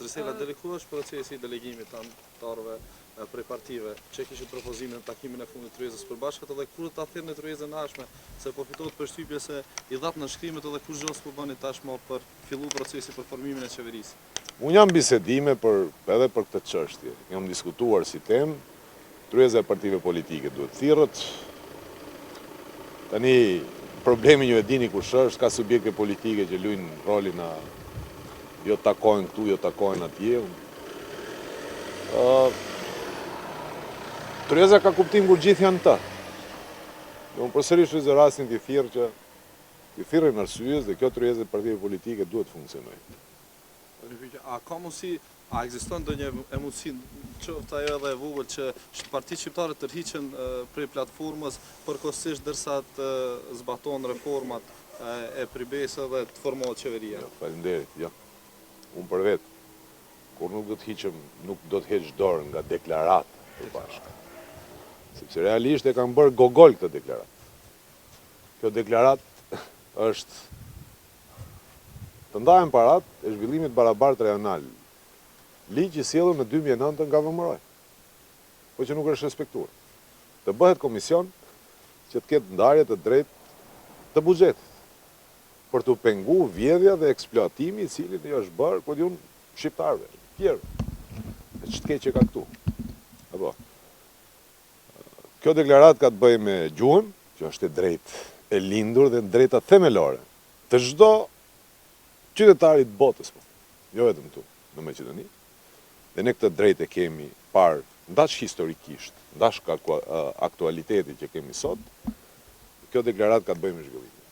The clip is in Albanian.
Grisela, deri ku është procesi i delegimit të anëtarëve prej partive që kishit propozimin në takimin e fundit të Tryezës së Bashkët edhe kur ta thirrni Tryezën ashme, se po fitohet përshtypje se i dhat në shkrimet edhe kur gjos po bëni tashmë për fillu procesi për formimin e qeverisë. Unë jam bisedime edhe për këtë çështje. Jam diskutuar si temë, Tryeza e partive politike duhet thirrët. Tani problemi ju e dini kush është, ka subjekte politike që luajnë rolin jo takojnë këtu, jo takojnë atje. Tryeza ka kuptim kur gjithë janë të. Unë përsërish në rastin të thirrë që të thirrin arsyes dhe kjo Tryeza e partive politike duhet funksionojë. A ka mundësi, a ekziston ndonjë mundësi qoftë ajo edhe e vogël që partitë shqiptare tërhiqen prej platformës përkohësisht derisa të zbatohen reformat e pribes dhe të formohet qeveria? Faleminderit, jo. Unë për vetë, kur nuk do të heq dorë nga deklaratë të bashkë. Sepse realisht e kanë bërë gogol këtë deklaratë. Kjo deklaratë është të ndahen parat e zhvillimit barabartë rajonal. Ligj i sjellur në 2009 nga VMRO, po që nuk është respektuar. Të bëhet komision që të ketë ndarje të drejtë të buxhetit për të pengu vjedhja dhe eksploatimi i cili i është bërë ku diun shqiptarëve, tjerë. E ç'të keq që ka këtu. Apo. Kjo deklaratë ka të bëjë me gjuhën, që është e drejtë e lindur dhe drejta themelore të çdo qytetarit botës, jo vetëm këtu në Maqedoni. Dhe ne këtë drejtë e kemi parë ndash historikisht, ndash aktualitetit që kemi sot. Kjo deklaratë ka të bëjë me zhvillim.